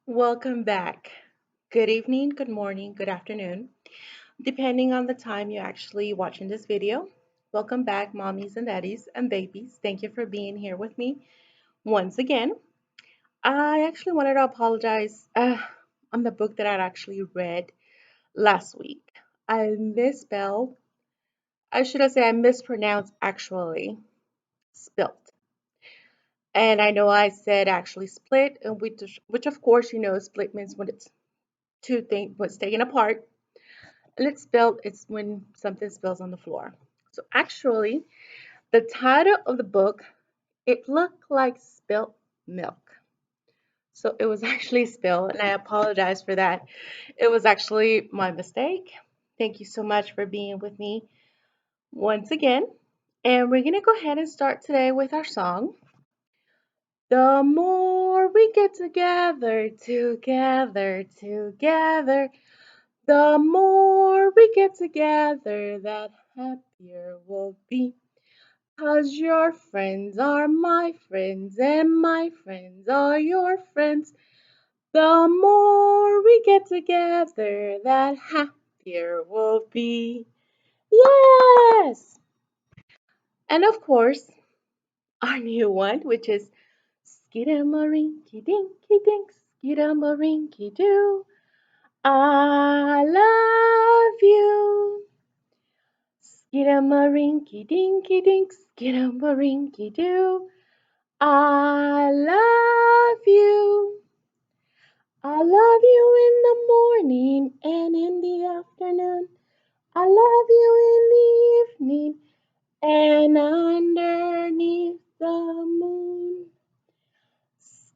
Welcome back. Good evening, good morning, good afternoon, depending on the time you're actually watching this video. Welcome back, mommies and daddies and babies. Thank you for being here with me once again. I actually wanted to apologize on the book that I'd actually read last week. I misspelled, I should have said I mispronounced actually, spilt. And I know I said actually split, and which of course split means when it's two things, what's taken apart. And it's when something spills on the floor. So actually, the title of the book, it looked like spilt milk. So it was actually spilled, and I apologize for that. It was actually my mistake. Thank you so much for being with me once again. And we're going to go ahead and start today with our song. The more we get together, together, the more we get together, that happier we'll be. 'Cause your friends are my friends, and my friends are your friends. The more we get together, that happier we'll be. Yes! And of course, our new one, which is Skidamarinky Dinky Dink, Skidamarinky Doo. I love you. Skidamarinky Dinky Dink, Skidamarinky Doo. I love you. I love you in the morning and in the afternoon. I love you in the evening and underneath the moon.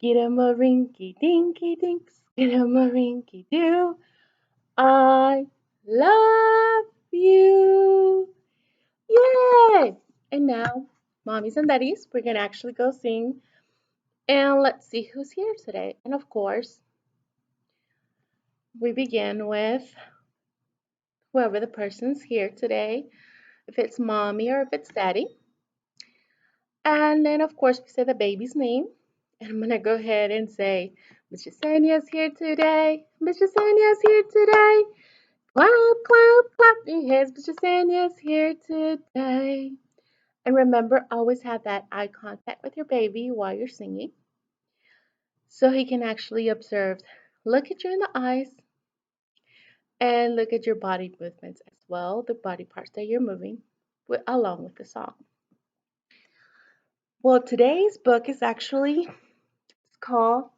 Skidamarinky Dinky Dink, Skidamarinky Doo. I love you. Yay! And now, mommies and daddies, we're going to actually go sing. And let's see who's here today. And of course, we begin with whoever the person's here today, if it's mommy or if it's daddy. And then, of course, we say the baby's name. And I'm going to go ahead and say, Mr. Sanya's here today. Mr. Sanya's here today. Clap, clap, clap your hands. Mr. Sanya's here today. And remember, always have that eye contact with your baby while you're singing so he can actually observe. Look at you in the eyes and look at your body movements as well, the body parts that you're moving along with the song. Well, today's book is actually it's called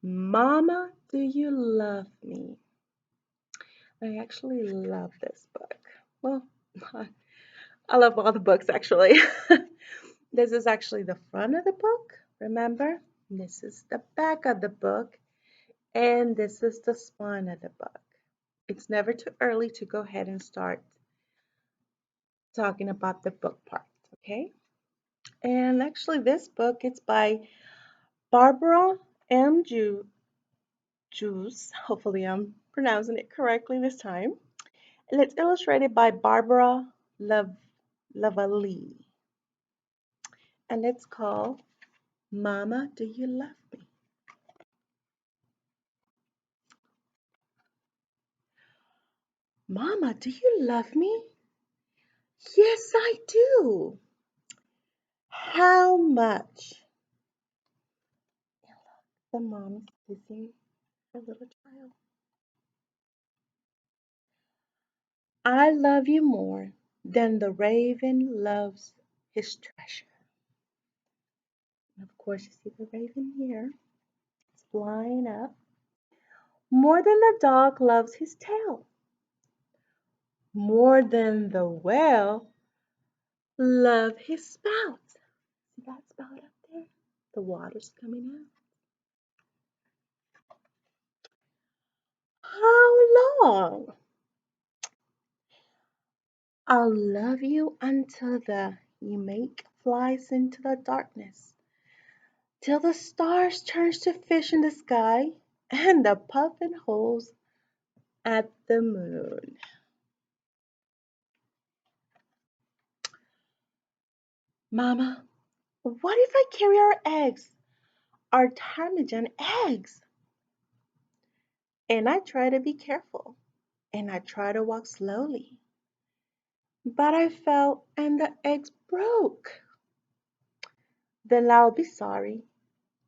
Mama, Do You Love Me? I actually love this book. Well, I love all the books actually. This is actually the front of the book, remember? This is the back of the book, and this is the spine of the book. It's never too early to go ahead and start talking about the book part, okay? And actually, this book it's by Barbara M. Juice. Hopefully, I'm pronouncing it correctly this time. And it's illustrated by Barbara Lavallee. And it's called Mama, Do You Love Me? Mama, do you love me? Yes, I do. How much? The mom is kissing her little child. I love you more than the raven loves his treasure. And of course, you see the raven here. It's flying up. More than the dog loves his tail. More than the whale love his spout. See that spout up there? The water's coming out. How long? I'll love you until the make flies into the darkness, till the stars turns to fish in the sky, and the puffin holes at the moon. Mama, what if I carry our eggs are Parmesan eggs. And I try to be careful and I try to walk slowly. But I fell and the eggs broke. Then I'll be sorry.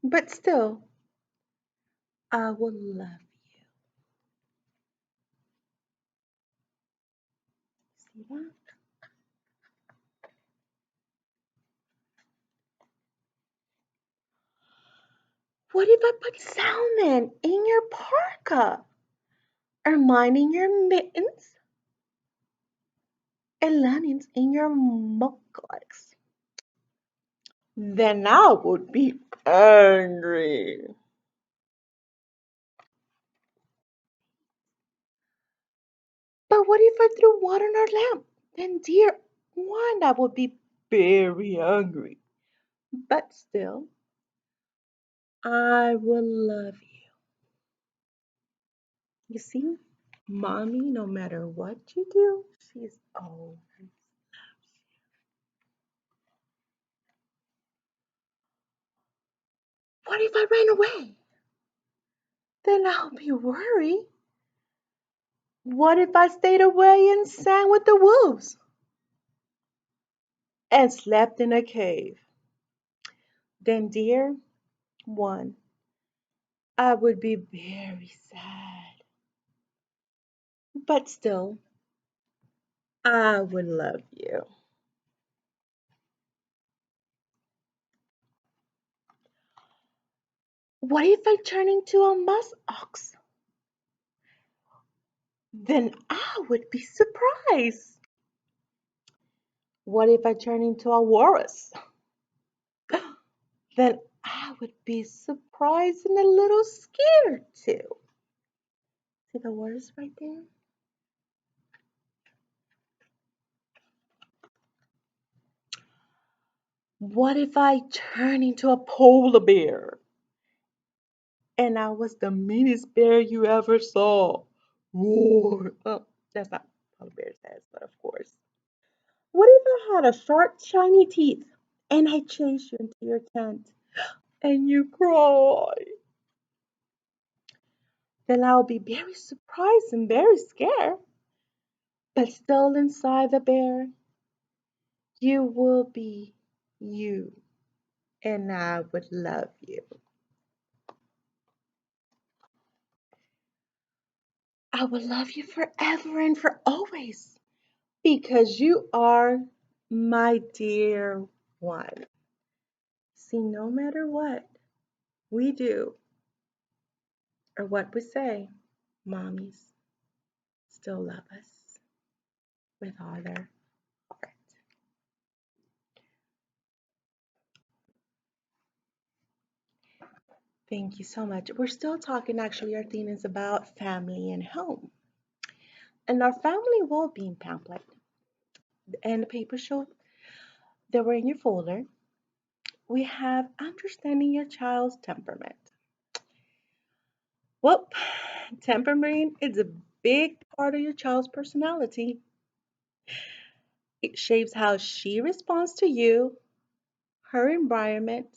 But still, I will love you. See that? What if I put salmon in your parka? Or mine in your mittens? And lemons in your muckles? Then I would be angry. But what if I threw water on our lamp? Then, dear one, I would be very angry. But still, I will love you. You see, mommy, no matter what you do, she's always. What if I ran away? Then I'll be worried. What if I stayed away and sang with the wolves and slept in a cave? Then, dear one, I would be very sad. But still, I would love you. What if I turn into a musk ox? Then I would be surprised. What if I turn into a walrus? Then I would be surprised and a little scared too. See the walrus right there? What if I turn into a polar bear and I was the meanest bear you ever saw? Roar. Oh, that's not how a bear says, but of course. What if I had a sharp, shiny teeth and I chased you into your tent and you cry? Then I'll be very surprised and very scared. But still inside the bear, you will be you, and I would love you. I will love you forever and for always because you are my dear one. See, no matter what we do or what we say, mommies still love us with all their heart. Thank you so much. We're still talking, actually, our theme is about family and home. And our family well-being pamphlet and the paper show that were in your folder, we have understanding your child's temperament. Well, temperament is a big part of your child's personality. It shapes how she responds to you, her environment,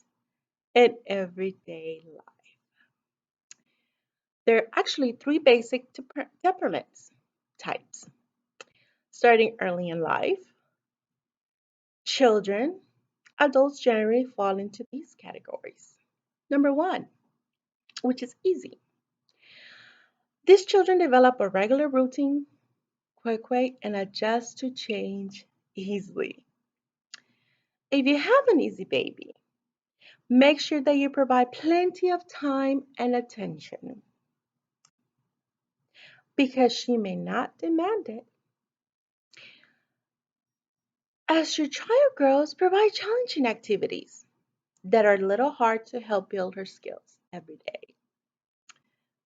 and everyday life. There are actually three basic temperaments types. Starting early in life, children, adults generally fall into these categories. Number one, which is easy. These children develop a regular routine quick and adjust to change easily. If you have an easy baby, make sure that you provide plenty of time and attention because she may not demand it. As your child grows, provide challenging activities that are a little hard to help build her skills every day.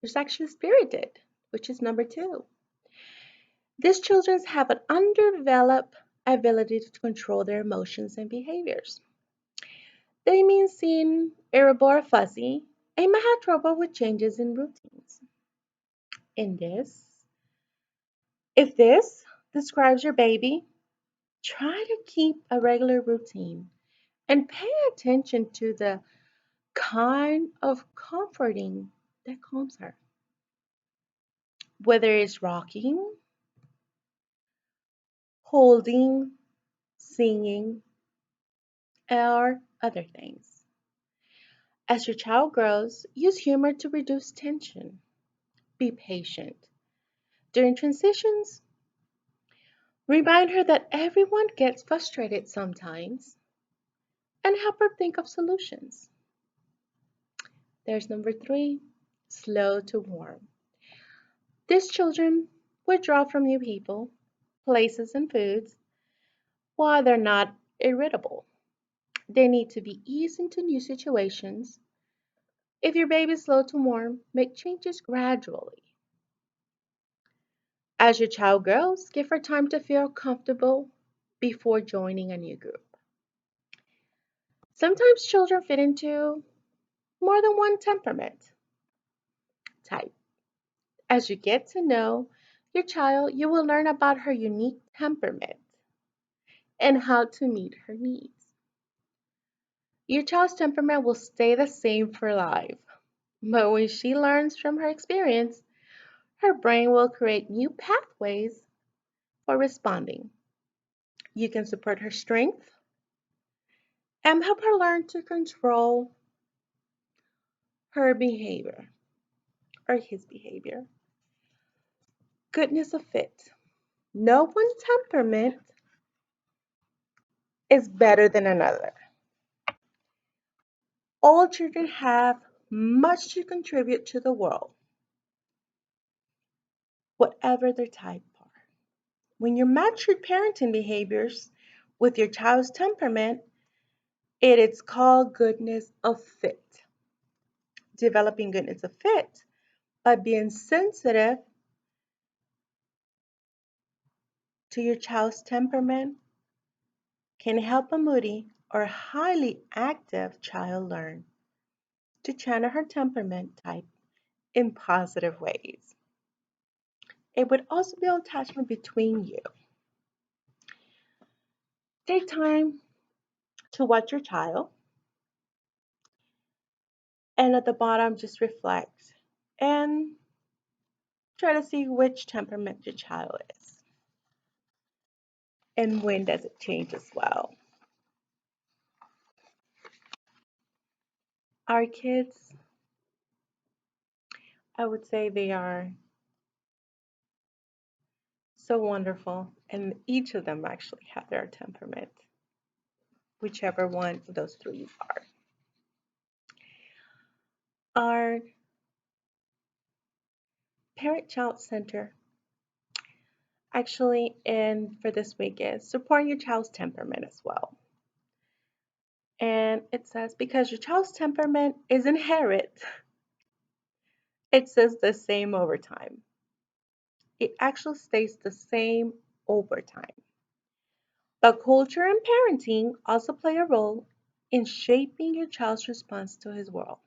There's actually spirited, which is number two. These children have an underdeveloped ability to control their emotions and behaviors. They may seem irritable or fussy and may have trouble with changes in routines. In this, if this describes your baby, try to keep a regular routine and pay attention to the kind of comforting that calms her. Whether it's rocking, holding, singing, or other things. As your child grows, use humor to reduce tension. Be patient. During transitions, remind her that everyone gets frustrated sometimes and help her think of solutions. There's number three, slow to warm. These children withdraw from new people, places, and foods while they're not irritable. They need to be eased into new situations. If your baby is slow to warm, make changes gradually. As your child grows, give her time to feel comfortable before joining a new group. Sometimes children fit into more than one temperament type. As you get to know your child, you will learn about her unique temperament and how to meet her needs. Your child's temperament will stay the same for life, but when she learns from her experience, her brain will create new pathways for responding. You can support her strength and help her learn to control her behavior or his behavior. Goodness of fit. No one temperament is better than another. All children have much to contribute to the world, whatever their type are. When you match your parenting behaviors with your child's temperament, it is called goodness of fit. Developing goodness of fit by being sensitive to your child's temperament can help a moody or highly active child learn to channel her temperament type in positive ways. It would also build attachment between you. Take time to watch your child, and at the bottom, just reflect and try to see which temperament your child is and when does it change as well. Our kids, I would say they are so wonderful, and each of them actually have their temperament, whichever one of those three are. Our parent child center actually, and for this week, is supporting your child's temperament as well. And it says because your child's temperament is inherent, it says the same over time. It actually stays the same over time. But culture and parenting also play a role in shaping your child's response to his world.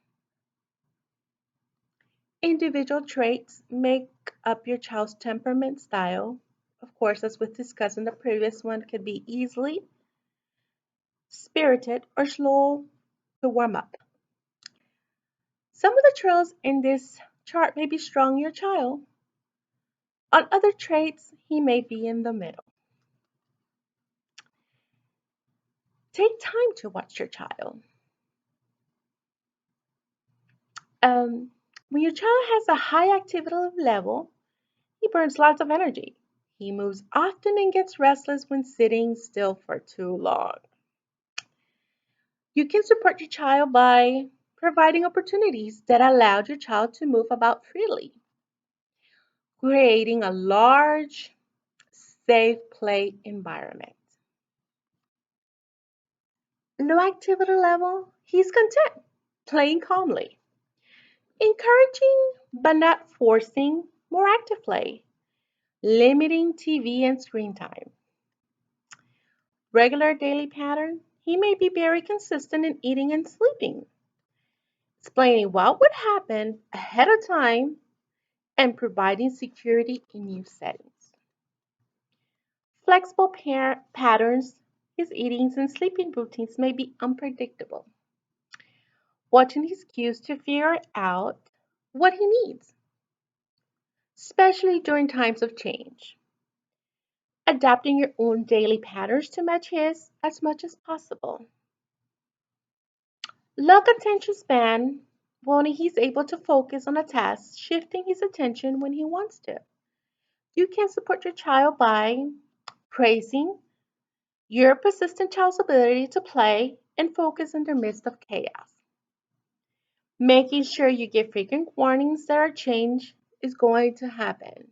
Individual traits make up your child's temperament style. Of course, as we discussed in the previous one, could be easily spirited or slow to warm up. Some of the traits in this chart may be strong in your child. On other traits, he may be in the middle. Take time to watch your child. Um, when your child has a high activity level, he burns lots of energy. He moves often and gets restless when sitting still for too long. You can support your child by providing opportunities that allow your child to move about freely, creating a large, safe play environment. Low activity level, he's content, playing calmly. Encouraging but not forcing more active play, limiting TV and screen time. Regular daily pattern, he may be very consistent in eating and sleeping. Explaining what would happen ahead of time and providing security in new settings. Flexible patterns, his eatings and sleeping routines may be unpredictable. watching his cues to figure out what he needs, especially during times of change, adapting your own daily patterns to match his as much as possible. Low attention span, when he's able to focus on a task, shifting his attention when he wants to. You can support your child by praising your persistent child's ability to play and focus in the midst of chaos, making sure you give frequent warnings that a change is going to happen.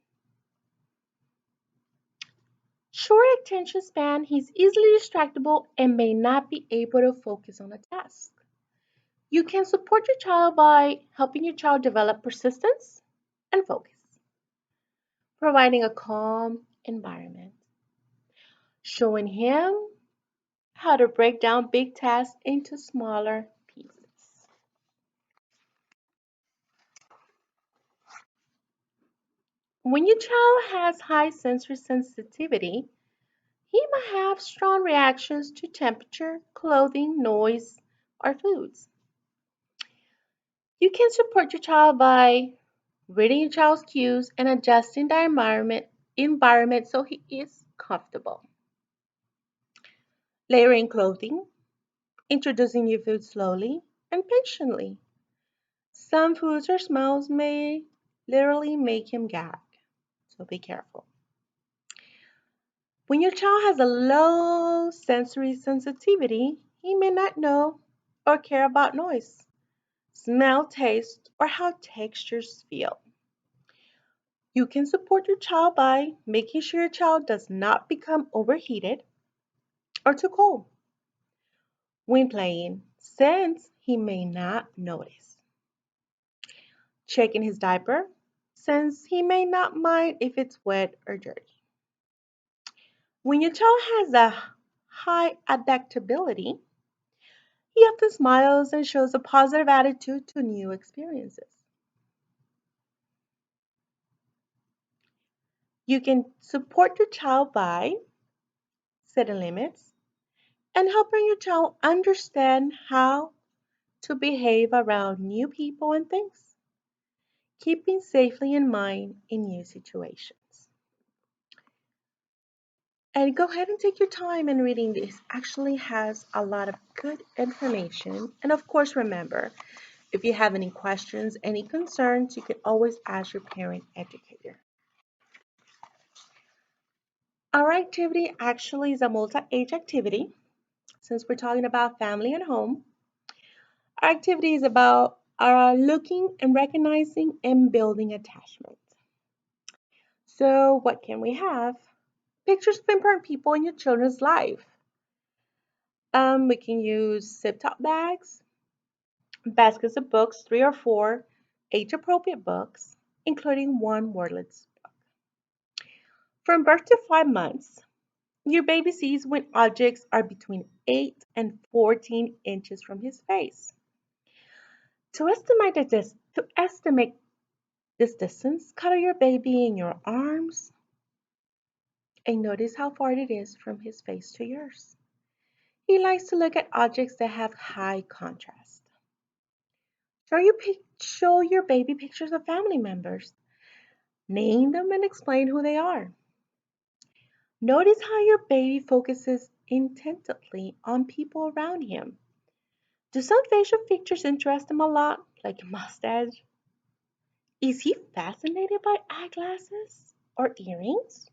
Short attention span, he's easily distractible and may not be able to focus on a task. You can support your child by helping your child develop persistence and focus, providing a calm environment, showing him how to break down big tasks into smaller pieces. When your child has high sensory sensitivity, he might have strong reactions to temperature, clothing, noise, or foods. You can support your child by reading your child's cues and adjusting the environment so he is comfortable. Layering clothing, introducing new foods slowly and patiently. Some foods or smells may literally make him gag, so be careful. When your child has a low sensory sensitivity, he may not know or care about noise, smell, taste, or how textures feel. You can support your child by making sure your child does not become overheated or too cold when playing, since he may not notice. Checking his diaper, since he may not mind if it's wet or dirty. When your child has a high adaptability, he often smiles and shows a positive attitude to new experiences. You can support your child by setting limits and helping your child understand how to behave around new people and things, keeping safely in mind in new situations. And go ahead and take your time in reading this. Actually has a lot of good information. And of course, remember, if you have any questions, any concerns, you can always ask your parent educator. Our activity actually is a multi-age activity. Since we're talking about family and home, our activity is about looking and recognizing and building attachment. So what can we have? Pictures of important people in your children's life. We can use zip-top bags, baskets of books, 3 or 4 age-appropriate books, including one wordless book. From birth to 5 months, your baby sees when objects are between 8 and 14 inches from his face. To estimate this distance, cuddle your baby in your arms and notice how far it is from his face to yours. He likes to look at objects that have high contrast. Show your baby pictures of family members. Name them and explain who they are. Notice how your baby focuses intently on people around him. Do some facial features interest him a lot, like a mustache? Is he fascinated by eyeglasses or earrings?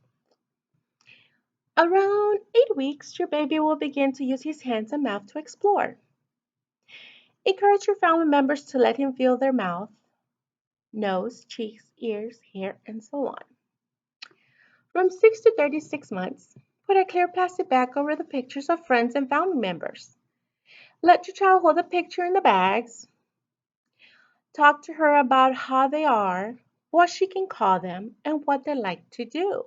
Around 8 weeks, your baby will begin to use his hands and mouth to explore. Encourage your family members to let him feel their mouth, nose, cheeks, ears, hair, and so on. From 6 to 36 months, put a clear plastic bag over the pictures of friends and family members. Let your child hold the picture in the bags. Talk to her about how they are, what she can call them, and what they like to do.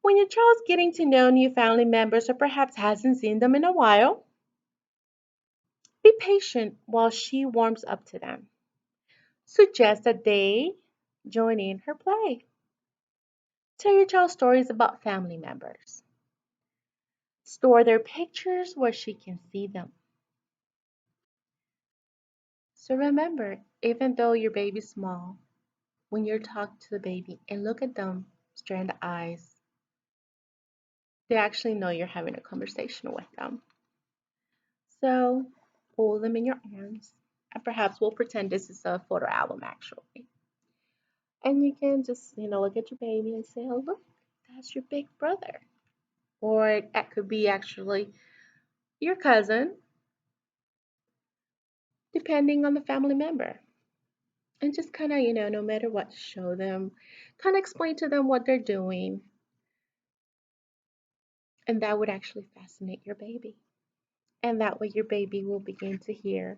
When your child's getting to know new family members or perhaps hasn't seen them in a while, be patient while she warms up to them. Suggest that they join in her play. Tell your child stories about family members. Store their pictures where she can see them. So remember, even though your baby's small, when you're talking to the baby and look at them straight in the eyes, they actually know you're having a conversation with them. So hold them in your arms, and perhaps we'll pretend this is a photo album actually. And you can just, look at your baby and say, oh, look, that's your big brother. Or that could be actually your cousin, depending on the family member. And just kind of, no matter what, show them, kind of explain to them what they're doing. And that would actually fascinate your baby. And that way your baby will begin to hear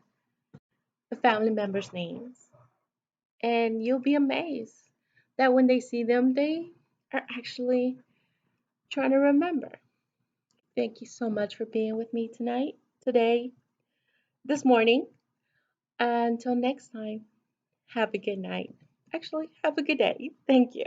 the family members' names. And you'll be amazed that when they see them, they are actually trying to remember. Thank you so much for being with me tonight, today, this morning. Until next time, have a good night. Actually, have a good day. Thank you.